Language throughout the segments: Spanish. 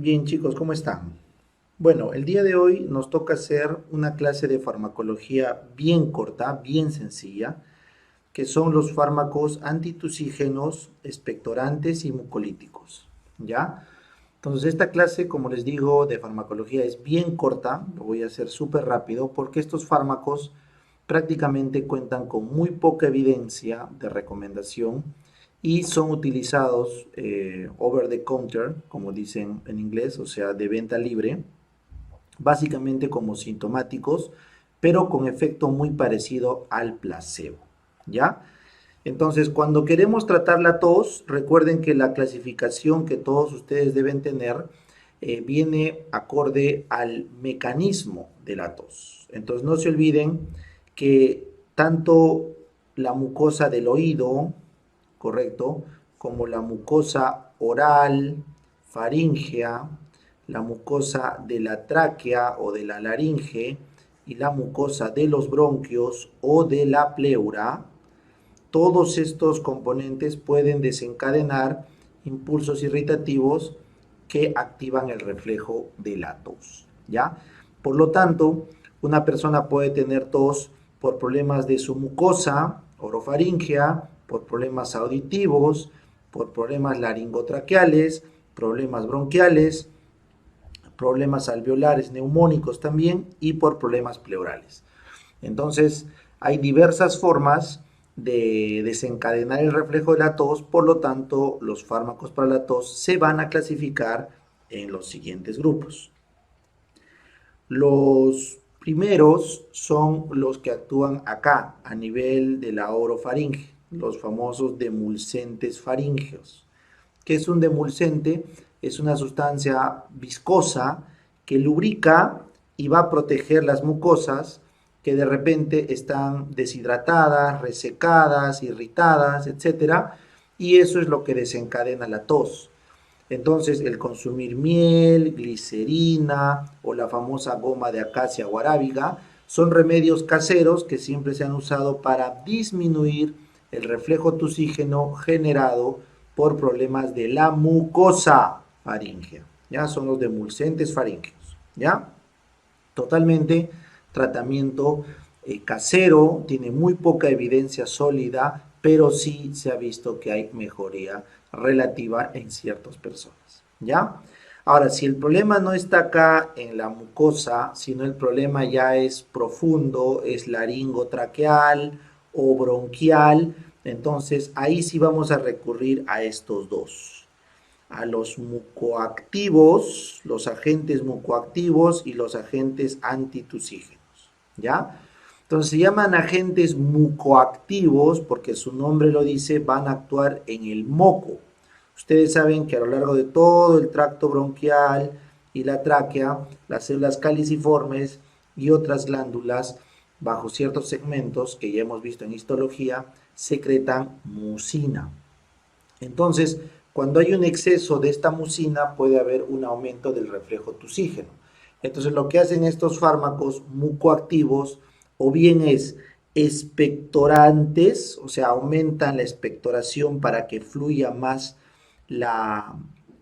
Bien, chicos, ¿cómo están? Bueno, el día de hoy nos toca hacer una clase de farmacología bien corta, bien sencilla, que son los fármacos antitusígenos, expectorantes y mucolíticos. ¿Ya? Entonces, esta clase, como les digo, de farmacología es bien corta, lo voy a hacer súper rápido, porque estos fármacos prácticamente cuentan con muy poca evidencia de recomendación y son utilizados over the counter, como dicen en inglés, o sea, de venta libre, básicamente como sintomáticos, pero con efecto muy parecido al placebo, ¿ya? Entonces, cuando queremos tratar la tos, recuerden que la clasificación que todos ustedes deben tener viene acorde al mecanismo de la tos. Entonces, no se olviden que tanto la mucosa del oído, correcto, como la mucosa oral, faríngea, la mucosa de la tráquea o de la laringe y la mucosa de los bronquios o de la pleura, todos estos componentes pueden desencadenar impulsos irritativos que activan el reflejo de la tos, ¿ya? Por lo tanto, una persona puede tener tos por problemas de su mucosa orofaringea, por problemas auditivos, por problemas laringotraqueales, problemas bronquiales, problemas alveolares neumónicos también y por problemas pleurales. Entonces, hay diversas formas de desencadenar el reflejo de la tos, por lo tanto, los fármacos para la tos se van a clasificar en los siguientes grupos. Los primeros son los que actúan acá, a nivel de la orofaringe, los famosos demulcentes faríngeos. ¿Qué es un demulcente? Es una sustancia viscosa que lubrica y va a proteger las mucosas que de repente están deshidratadas, resecadas, irritadas, etcétera, y eso es lo que desencadena la tos. Entonces, el consumir miel, glicerina o la famosa goma de acacia o arábiga son remedios caseros que siempre se han usado para disminuir el reflejo tusígeno generado por problemas de la mucosa faríngea. Ya son los demulcentes faríngeos. Ya, totalmente tratamiento casero, tiene muy poca evidencia sólida, pero sí se ha visto que hay mejoría relativa en ciertas personas. ¿Ya? Ahora, si el problema no está acá en la mucosa, sino el problema ya es profundo, es laringotraqueal o bronquial, entonces ahí sí vamos a recurrir a estos dos, a los mucoactivos, los agentes mucoactivos y los agentes antitusígenos, ¿ya? Entonces se llaman agentes mucoactivos porque su nombre lo dice, van a actuar en el moco. Ustedes saben que a lo largo de todo el tracto bronquial y la tráquea, las células caliciformes y otras glándulas, bajo ciertos segmentos que ya hemos visto en histología, secretan mucina. Entonces, cuando hay un exceso de esta mucina, puede haber un aumento del reflejo tusígeno. Entonces, lo que hacen estos fármacos mucoactivos, o bien es expectorantes, o sea, aumentan la expectoración para que fluya más la,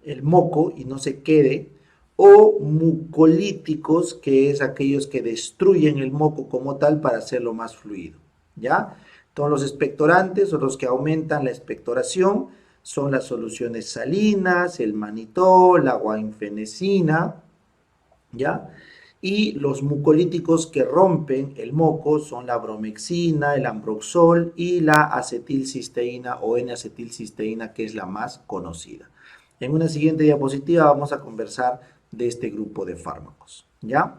el moco y no se quede, o mucolíticos, que es aquellos que destruyen el moco como tal para hacerlo más fluido, ¿ya? Entonces, los expectorantes o los que aumentan la expectoración son las soluciones salinas, el manitol, la guainfenicina, ¿ya? Y los mucolíticos que rompen el moco son la bromexina, el ambroxol y la acetilcisteína o N-acetilcisteína, que es la más conocida. En una siguiente diapositiva vamos a conversar de este grupo de fármacos, ¿ya?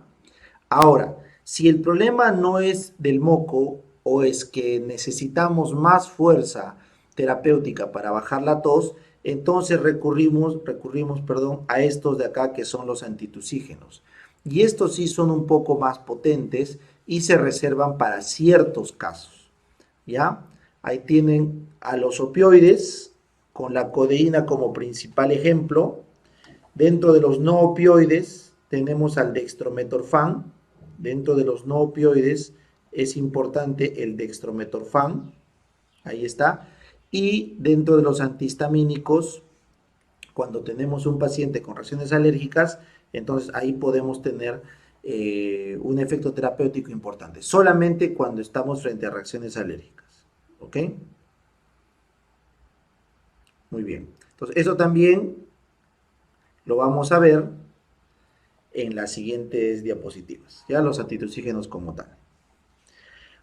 Ahora, si el problema no es del moco o es que necesitamos más fuerza terapéutica para bajar la tos, entonces recurrimos, a estos de acá que son los antitusígenos. Y estos sí son un poco más potentes y se reservan para ciertos casos. ¿Ya? Ahí tienen a los opioides con la codeína como principal ejemplo. Dentro de los no opioides tenemos al dextrometorfán. Dentro de los no opioides es importante el dextrometorfán. Ahí está. Y dentro de los antihistamínicos cuando tenemos un paciente con reacciones alérgicas, entonces ahí podemos tener un efecto terapéutico importante, solamente cuando estamos frente a reacciones alérgicas. ¿Ok? Muy bien. Entonces, eso también lo vamos a ver en las siguientes diapositivas, ya los antitusígenos como tal.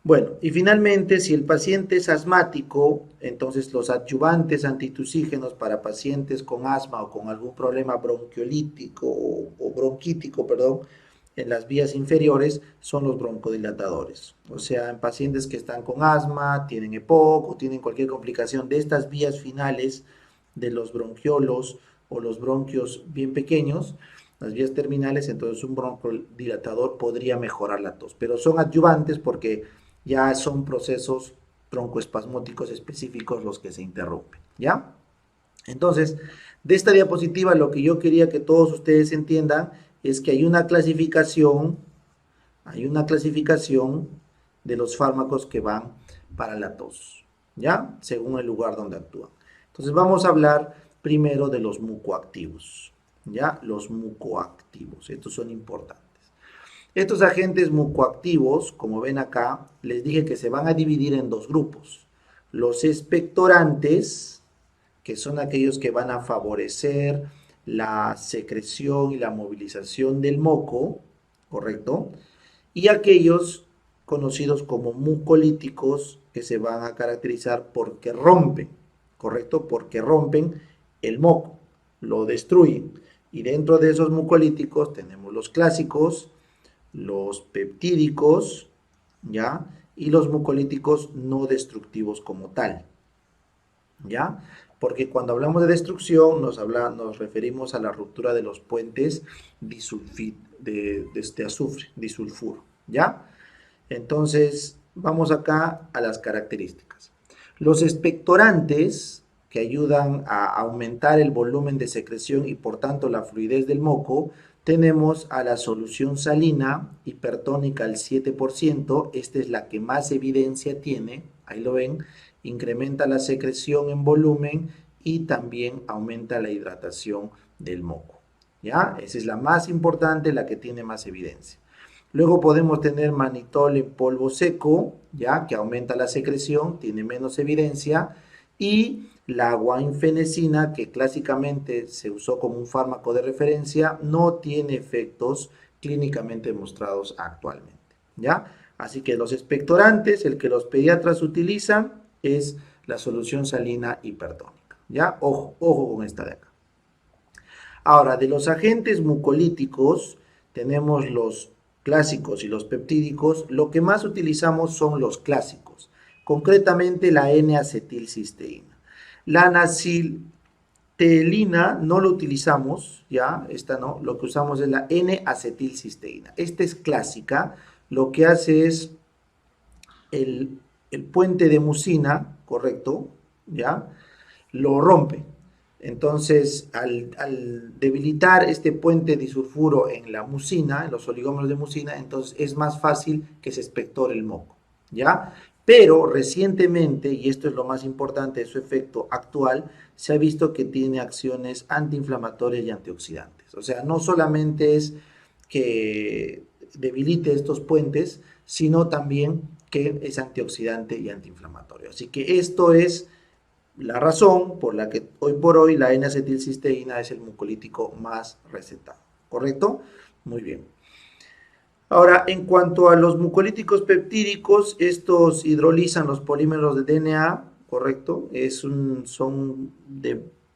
Bueno, y finalmente, si el paciente es asmático, entonces los adyuvantes antitusígenos para pacientes con asma o con algún problema bronquiolítico o bronquítico, perdón, en las vías inferiores son los broncodilatadores. O sea, en pacientes que están con asma, tienen EPOC o tienen cualquier complicación de estas vías finales de los bronquiolos o los bronquios bien pequeños, las vías terminales, entonces un broncodilatador podría mejorar la tos. Pero son adyuvantes porque ya son procesos broncoespasmóticos específicos los que se interrumpen, ¿ya? Entonces, de esta diapositiva lo que yo quería que todos ustedes entiendan es que hay una clasificación de los fármacos que van para la tos, ¿ya? Según el lugar donde actúan. Entonces vamos a hablar primero de los mucoactivos, ¿ya? Los mucoactivos, estos son importantes. Estos agentes mucoactivos, como ven acá, les dije que se van a dividir en dos grupos. Los expectorantes, que son aquellos que van a favorecer la secreción y la movilización del moco, ¿correcto? Y aquellos conocidos como mucolíticos, que se van a caracterizar porque rompen, ¿correcto? Porque rompen el moco, lo destruyen. Y dentro de esos mucolíticos tenemos los clásicos, los peptídicos, ¿ya? Y los mucolíticos no destructivos como tal, ¿ya? Porque cuando hablamos de destrucción nos referimos a la ruptura de los puentes de azufre, disulfuro, ¿ya? Entonces, vamos acá a las características. Los expectorantes, que ayudan a aumentar el volumen de secreción y por tanto la fluidez del moco, tenemos a la solución salina hipertónica al 7%, esta es la que más evidencia tiene, ahí lo ven, incrementa la secreción en volumen y también aumenta la hidratación del moco, ¿ya? Esa es la más importante, la que tiene más evidencia. Luego podemos tener manitol en polvo seco, ya que aumenta la secreción, tiene menos evidencia, y la guainfenicina, que clásicamente se usó como un fármaco de referencia, no tiene efectos clínicamente demostrados actualmente, ¿ya? Así que los expectorantes, el que los pediatras utilizan, es la solución salina hipertónica, ¿ya? Ojo, ojo con esta de acá. Ahora, de los agentes mucolíticos, tenemos los clásicos y los peptídicos. Lo que más utilizamos son los clásicos, concretamente la N-acetilcisteína. La naciltelina no lo utilizamos, ya, esta no, lo que usamos es la N-acetilcisteína. Esta es clásica, lo que hace es el puente de mucina, correcto, ya, lo rompe. Entonces, al debilitar este puente disulfuro en la mucina, en los oligómeros de mucina, entonces es más fácil que se expectore el moco, ¿ya? Pero recientemente, y esto es lo más importante de su efecto actual, se ha visto que tiene acciones antiinflamatorias y antioxidantes. O sea, no solamente es que debilite estos puentes, sino también que es antioxidante y antiinflamatorio. Así que esto es la razón por la que hoy por hoy la N-acetilcisteína es el mucolítico más recetado, ¿correcto? Muy bien. Ahora, en cuanto a los mucolíticos peptídicos, estos hidrolizan los polímeros de DNA, ¿correcto?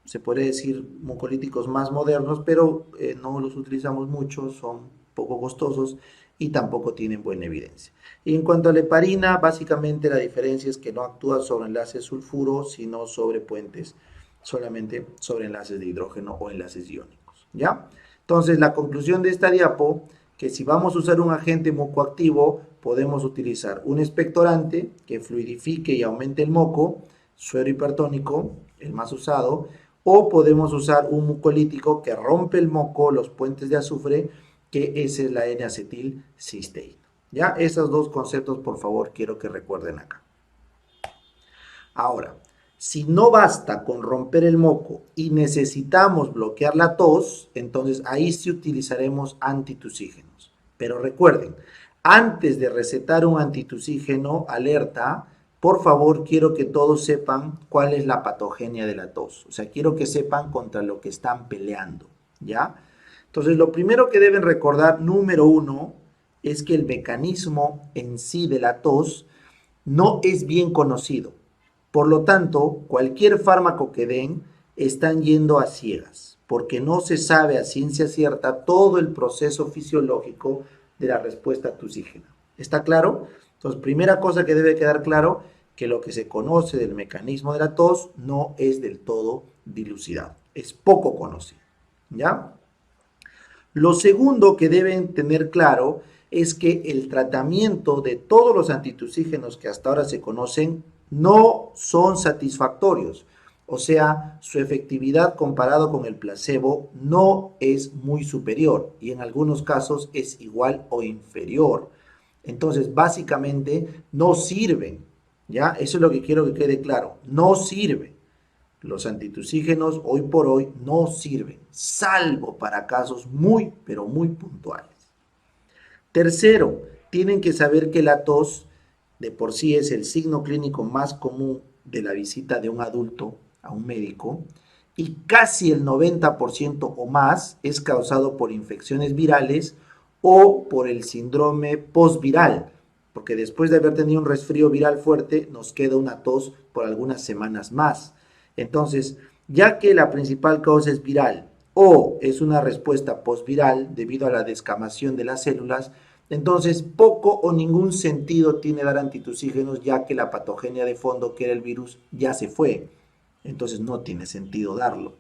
Se puede decir, mucolíticos más modernos, pero no los utilizamos mucho, son poco costosos y tampoco tienen buena evidencia. Y en cuanto a la heparina, básicamente la diferencia es que no actúa sobre enlaces sulfuro, sino sobre puentes, solamente sobre enlaces de hidrógeno o enlaces iónicos, ¿ya? Entonces, la conclusión de esta diapo, que si vamos a usar un agente mucoactivo, podemos utilizar un expectorante que fluidifique y aumente el moco, suero hipertónico, el más usado, o podemos usar un mucolítico que rompe el moco, los puentes de azufre, que esa es la N-acetilcisteína. ¿Ya? Esos dos conceptos, por favor, quiero que recuerden acá. Ahora, Si no basta con romper el moco y necesitamos bloquear la tos, entonces ahí sí utilizaremos antitusígenos. Pero recuerden, antes de recetar un antitusígeno, alerta, por favor quiero que todos sepan cuál es la patogenia de la tos. O sea, quiero que sepan contra lo que están peleando, ¿ya? Entonces, lo primero que deben recordar, número uno, es que el mecanismo en sí de la tos no es bien conocido. Por lo tanto, cualquier fármaco que den están yendo a ciegas, porque no se sabe a ciencia cierta todo el proceso fisiológico de la respuesta tusígena. ¿Está claro? Entonces, primera cosa que debe quedar claro, que lo que se conoce del mecanismo de la tos no es del todo dilucidado, es poco conocido. ¿Ya? Lo segundo que deben tener claro es que el tratamiento de todos los antitusígenos que hasta ahora se conocen no son satisfactorios. O sea, su efectividad comparado con el placebo no es muy superior y en algunos casos es igual o inferior. Entonces, básicamente no sirven. ¿Ya? Eso es lo que quiero que quede claro. No sirven. Los antitusígenos hoy por hoy no sirven, salvo para casos muy, pero muy puntuales. Tercero, tienen que saber que la tos de por sí es el signo clínico más común de la visita de un adulto a un médico y casi el 90% o más es causado por infecciones virales o por el síndrome postviral, porque después de haber tenido un resfrío viral fuerte nos queda una tos por algunas semanas más. Entonces, ya que la principal causa es viral o es una respuesta postviral debido a la descamación de las células, entonces poco o ningún sentido tiene dar antitusígenos ya que la patogenia de fondo, que era el virus, ya se fue. Entonces no tiene sentido darlo.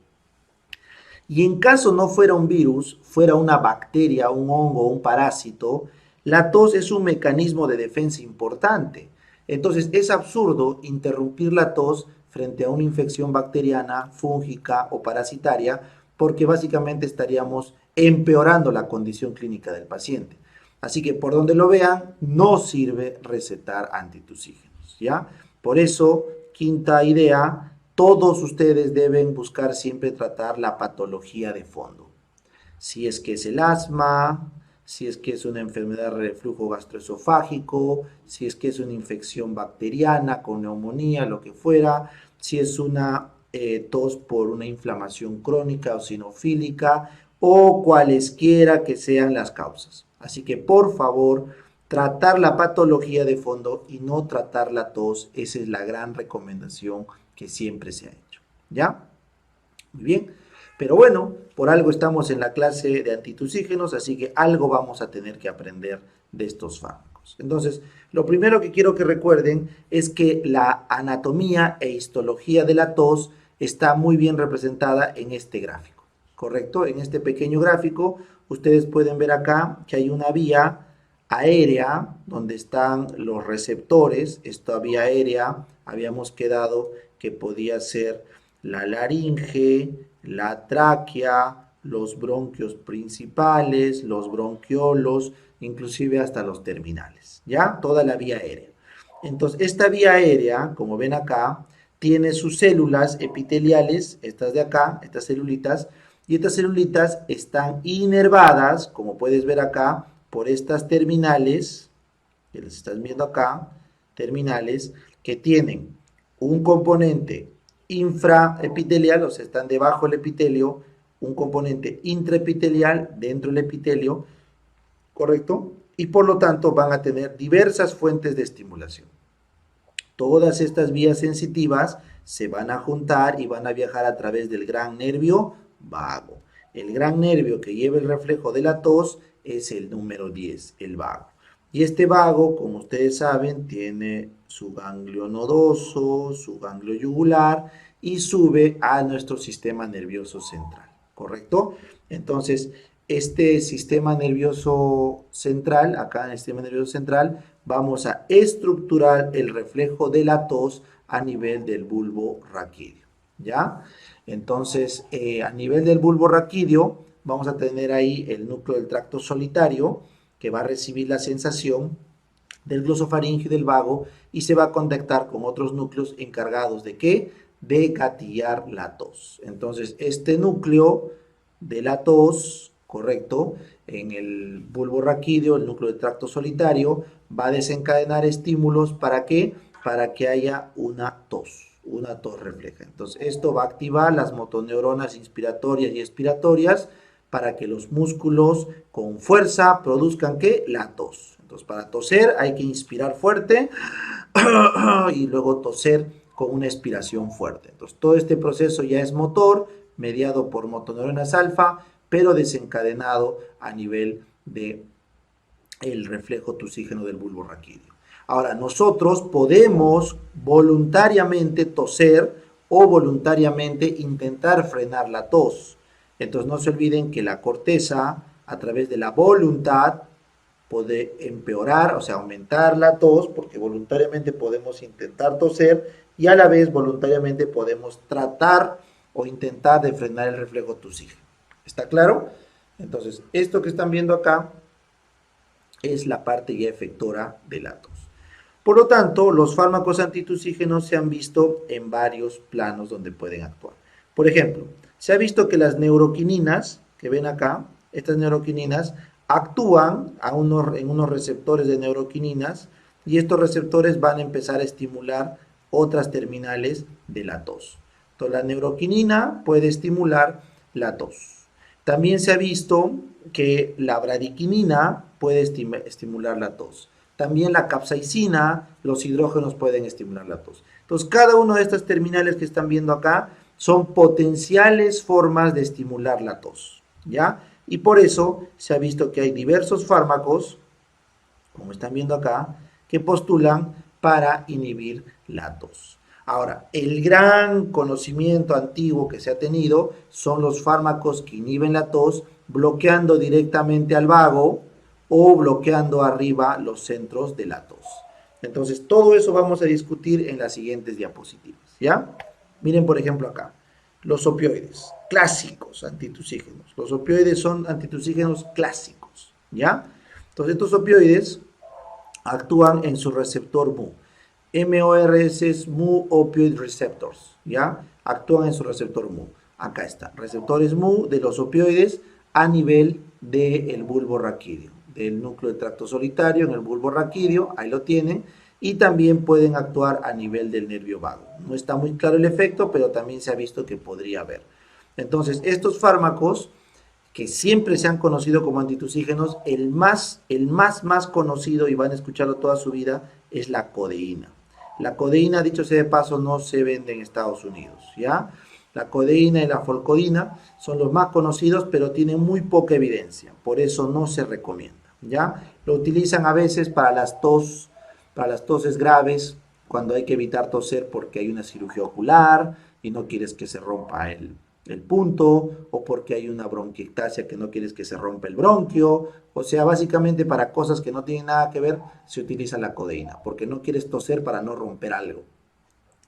Y en caso no fuera un virus, fuera una bacteria, un hongo, un parásito, la tos es un mecanismo de defensa importante. Entonces es absurdo interrumpir la tos frente a una infección bacteriana, fúngica o parasitaria, porque básicamente estaríamos empeorando la condición clínica del paciente. Así que por donde lo vean, no sirve recetar antitusígenos, ¿ya? Por eso, quinta idea, todos ustedes deben buscar siempre tratar la patología de fondo. Si es que es el asma, si es que es una enfermedad de reflujo gastroesofágico, si es que es una infección bacteriana con neumonía, lo que fuera, si es una tos por una inflamación crónica o sinofílica o cualesquiera que sean las causas. Así que por favor, tratar la patología de fondo y no tratar la tos, esa es la gran recomendación que siempre se ha hecho. ¿Ya? Muy bien. Pero bueno, por algo estamos en la clase de antitusígenos, así que algo vamos a tener que aprender de estos fármacos. Entonces, lo primero que quiero que recuerden es que la anatomía e histología de la tos está muy bien representada en este gráfico, ¿correcto? En este pequeño gráfico, ustedes pueden ver acá que hay una vía aérea donde están los receptores. Esta vía aérea habíamos quedado que podía ser la laringe, la tráquea, los bronquios principales, los bronquiolos, inclusive hasta los terminales, ¿ya? Toda la vía aérea. Entonces, esta vía aérea, como ven acá, tiene sus células epiteliales, estas de acá, estas celulitas, y estas celulitas están inervadas, como puedes ver acá, por estas terminales, que les estás viendo acá, terminales, que tienen un componente infraepitelial, o sea, están debajo del epitelio, un componente intraepitelial dentro del epitelio, ¿correcto? Y por lo tanto van a tener diversas fuentes de estimulación. Todas estas vías sensitivas se van a juntar y van a viajar a través del gran nervio vago. El gran nervio que lleva el reflejo de la tos es el número 10, el vago. Y este vago, como ustedes saben, tiene su ganglio nodoso, su ganglio yugular y sube a nuestro sistema nervioso central, ¿correcto? Entonces, este sistema nervioso central, acá en el sistema nervioso central, vamos a estructurar el reflejo de la tos a nivel del bulbo raquídeo, ¿ya? Entonces, a nivel del bulbo raquídeo, vamos a tener ahí el núcleo del tracto solitario, que va a recibir la sensación del glosofaringio y del vago y se va a contactar con otros núcleos encargados ¿de qué? De gatillar la tos. Entonces, este núcleo de la tos, correcto, en el bulbo raquídeo, el núcleo del tracto solitario, va a desencadenar estímulos ¿para qué? Para que haya una tos refleja. Entonces, esto va a activar las motoneuronas inspiratorias y expiratorias para que los músculos con fuerza produzcan ¿qué? La tos. Entonces, para toser hay que inspirar fuerte y luego toser con una expiración fuerte. Entonces, todo este proceso ya es motor, mediado por motoneuronas alfa, pero desencadenado a nivel de el reflejo tusígeno del bulbo raquídeo. Ahora, nosotros podemos voluntariamente toser o voluntariamente intentar frenar la tos. Entonces, no se olviden que la corteza, a través de la voluntad, puede empeorar, o sea, aumentar la tos, porque voluntariamente podemos intentar toser y a la vez voluntariamente podemos tratar o intentar de frenar el reflejo tusígeno. ¿Está claro? Entonces, esto que están viendo acá es la parte ya efectora de la tos. Por lo tanto, los fármacos antitusígenos se han visto en varios planos donde pueden actuar. Por ejemplo, se ha visto que las neuroquininas, que ven acá, estas neuroquininas actúan en unos receptores de neuroquininas y estos receptores van a empezar a estimular otras terminales de la tos. Entonces, la neuroquinina puede estimular la tos. También se ha visto que la bradiquinina puede estimular la tos. También la capsaicina, los hidrógenos pueden estimular la tos. Entonces, cada una de estas terminales que están viendo acá son potenciales formas de estimular la tos, ¿ya? Y por eso se ha visto que hay diversos fármacos, como están viendo acá, que postulan para inhibir la tos. Ahora, el gran conocimiento antiguo que se ha tenido son los fármacos que inhiben la tos, bloqueando directamente al vago o bloqueando arriba los centros de la tos. Entonces, todo eso vamos a discutir en las siguientes diapositivas, ¿ya? Miren, por ejemplo, acá, los opioides, clásicos antitusígenos. Los opioides son antitusígenos clásicos, ¿ya? Entonces, estos opioides actúan en su receptor MU. MORS es Mu Opioid Receptors, ¿ya? Actúan en su receptor MU. Acá está, receptores MU de los opioides a nivel del bulbo raquídeo, del núcleo de tracto solitario en el bulbo raquídeo, ahí lo tienen, y también pueden actuar a nivel del nervio vago. No está muy claro el efecto, pero también se ha visto que podría haber. Entonces, estos fármacos que siempre se han conocido como antitusígenos, el más conocido, y van a escucharlo toda su vida, es la codeína. La codeína, dicho sea de paso, no se vende en Estados Unidos, ¿ya? La codeína y la folcodina son los más conocidos, pero tienen muy poca evidencia, por eso no se recomienda, ¿ya? Lo utilizan a veces para las toses graves, cuando hay que evitar toser porque hay una cirugía ocular y no quieres que se rompa el punto, o porque hay una bronquiectasia que no quieres que se rompa el bronquio, o sea, básicamente para cosas que no tienen nada que ver, se utiliza la codeína, porque no quieres toser para no romper algo.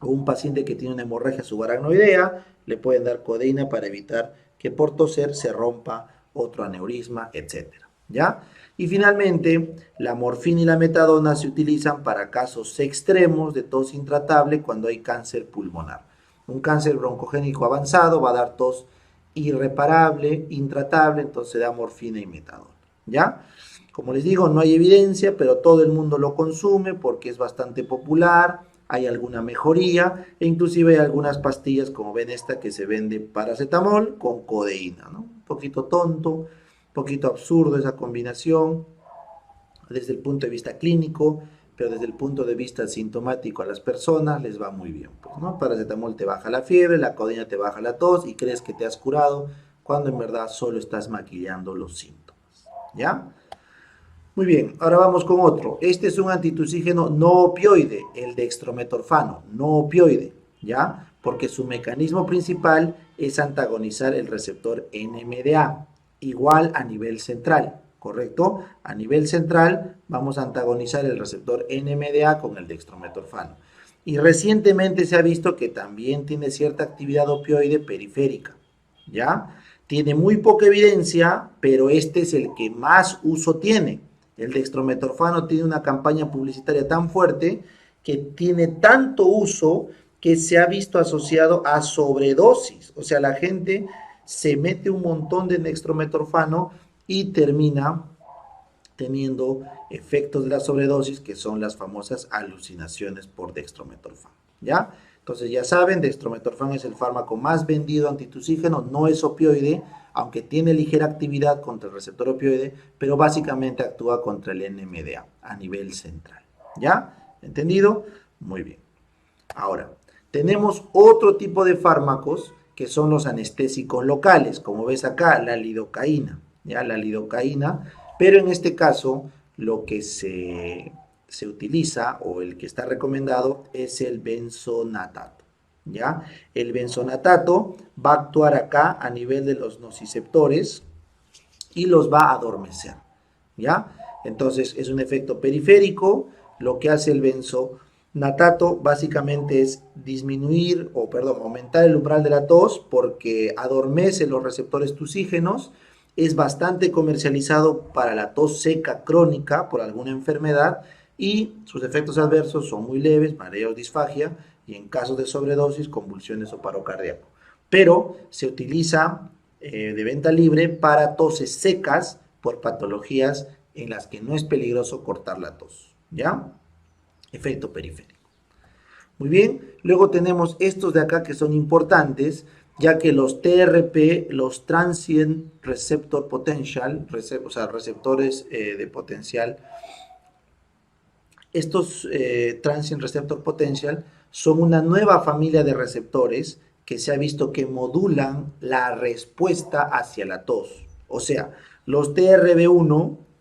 O un paciente que tiene una hemorragia subaracnoidea, le pueden dar codeína para evitar que por toser se rompa otro aneurisma, etc. ¿Ya? Y finalmente, la morfina y la metadona se utilizan para casos extremos de tos intratable cuando hay cáncer pulmonar. Un cáncer broncogénico avanzado va a dar tos irreparable, intratable, entonces se da morfina y metadona, ¿ya? Como les digo, no hay evidencia, pero todo el mundo lo consume porque es bastante popular, hay alguna mejoría, e inclusive hay algunas pastillas, como ven esta, que se vende paracetamol con codeína, ¿no? Un poquito tonto, un poquito absurdo esa combinación desde el punto de vista clínico, pero desde el punto de vista sintomático a las personas les va muy bien, pues, ¿no? Paracetamol te baja la fiebre, la codeína te baja la tos y crees que te has curado, cuando en verdad solo estás maquillando los síntomas, ¿ya? Muy bien, ahora vamos con otro. Este es un antitusígeno no opioide, el dextrometorfano, no opioide, ¿ya? Porque su mecanismo principal es antagonizar el receptor NMDA, igual a nivel central. ¿Correcto? A nivel central vamos a antagonizar el receptor NMDA con el dextrometorfano. Y recientemente se ha visto que también tiene cierta actividad opioide periférica, ¿ya? Tiene muy poca evidencia, pero este es el que más uso tiene. El dextrometorfano tiene una campaña publicitaria tan fuerte que tiene tanto uso que se ha visto asociado a sobredosis. O sea, la gente se mete un montón de dextrometorfano y termina teniendo efectos de la sobredosis, que son las famosas alucinaciones por dextrometorfano. ¿Ya? Entonces ya saben, dextrometorfano es el fármaco más vendido antitusígeno, no es opioide, aunque tiene ligera actividad contra el receptor opioide, pero básicamente actúa contra el NMDA a nivel central. ¿Ya? ¿Entendido? Muy bien. Ahora, tenemos otro tipo de fármacos que son los anestésicos locales, como ves acá, la lidocaína, ¿ya? La lidocaína, pero en este caso lo que se utiliza o el que está recomendado es el benzonatato, ¿ya? El benzonatato va a actuar acá a nivel de los nociceptores y los va a adormecer, ¿ya? Entonces es un efecto periférico. Lo que hace el benzonatato básicamente es disminuir o, perdón, aumentar el umbral de la tos porque adormece los receptores tusígenos. Es bastante comercializado para la tos seca crónica por alguna enfermedad y sus efectos adversos son muy leves, mareos, disfagia y en casos de sobredosis, convulsiones o paro cardíaco. Pero se utiliza de venta libre para toses secas por patologías en las que no es peligroso cortar la tos, ¿ya? Efecto periférico. Muy bien, luego tenemos estos de acá que son importantes, ya que los TRP, los Transient Receptor Potential, o sea, receptores de potencial, estos Transient Receptor Potential son una nueva familia de receptores que se ha visto que modulan la respuesta hacia la tos. O sea, los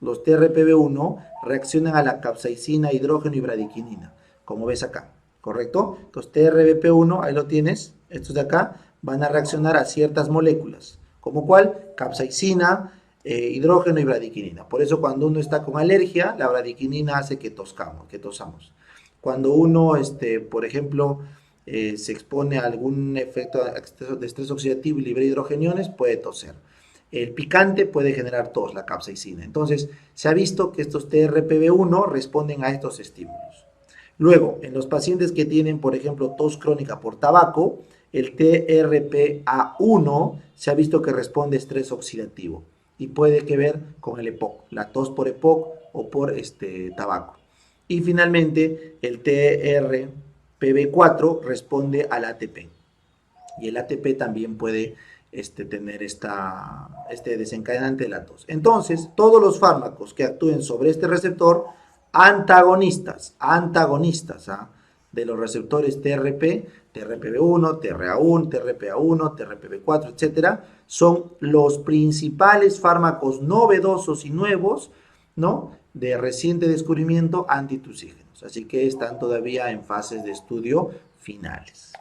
los TRPV1 reaccionan a la capsaicina, hidrógeno y bradiquinina, como ves acá, ¿correcto? Entonces TRBP1, ahí lo tienes, estos de acá van a reaccionar a ciertas moléculas, como cuál, capsaicina, hidrógeno y bradiquinina. Por eso cuando uno está con alergia, la bradiquinina hace que tosamos. Cuando uno, por ejemplo, se expone a algún efecto de estrés oxidativo y libera hidrogeniones, puede toser. El picante puede generar tos, la capsaicina. Entonces, se ha visto que estos TRPV1 responden a estos estímulos. Luego, en los pacientes que tienen, por ejemplo, tos crónica por tabaco, el TRPA1 se ha visto que responde a estrés oxidativo y puede que ver con el EPOC, la tos por EPOC o por tabaco. Y finalmente, el TRPV4 responde al ATP. Y el ATP también puede tener este desencadenante de la tos. Entonces, todos los fármacos que actúen sobre este receptor, antagonistas ¿ah? De los receptores TRP, TRPV1, TRA1, TRPA1, TRPV4, etcétera, son los principales fármacos novedosos y nuevos, ¿no? De reciente descubrimiento antitusígenos. Así que están todavía en fases de estudio finales.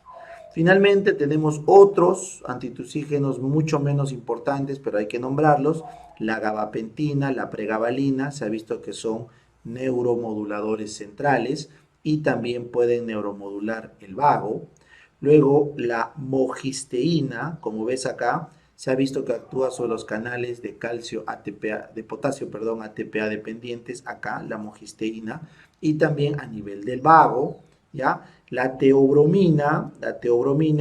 Finalmente tenemos otros antitusígenos mucho menos importantes, pero hay que nombrarlos. La gabapentina, la pregabalina, se ha visto que son neuromoduladores centrales y también pueden neuromodular el vago. Luego la mogisteína, como ves acá, se ha visto que actúa sobre los canales de calcio ATPA, de potasio, perdón, ATPA dependientes, acá la mogisteína, y también a nivel del vago, ¿ya? La teobromina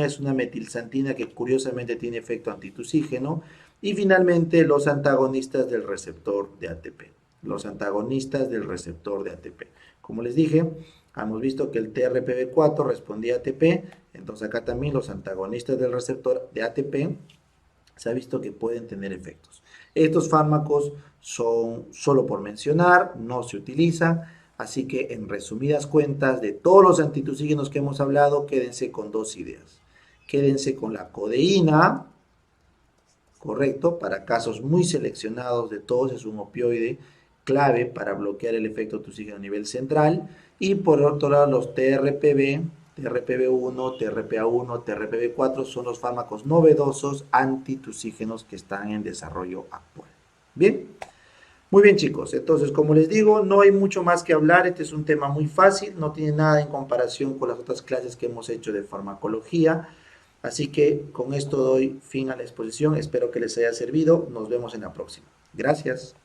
es una metilsantina que curiosamente tiene efecto antitusígeno. Y finalmente los antagonistas del receptor de ATP. Los antagonistas del receptor de ATP. Como les dije, hemos visto que el TRPV4 respondía a ATP, entonces acá también los antagonistas del receptor de ATP se ha visto que pueden tener efectos. Estos fármacos son solo por mencionar, no se utilizan. Así que en resumidas cuentas, de todos los antitusígenos que hemos hablado, quédense con dos ideas. Quédense con la codeína, correcto, para casos muy seleccionados de tos, es un opioide clave para bloquear el efecto tusígeno a nivel central. Y por otro lado, los TRPV, TRPV1, TRPA1, TRPV4 son los fármacos novedosos antitusígenos que están en desarrollo actual. Bien. Muy bien, chicos, entonces como les digo, no hay mucho más que hablar, este es un tema muy fácil, no tiene nada en comparación con las otras clases que hemos hecho de farmacología, así que con esto doy fin a la exposición, espero que les haya servido, nos vemos en la próxima. Gracias.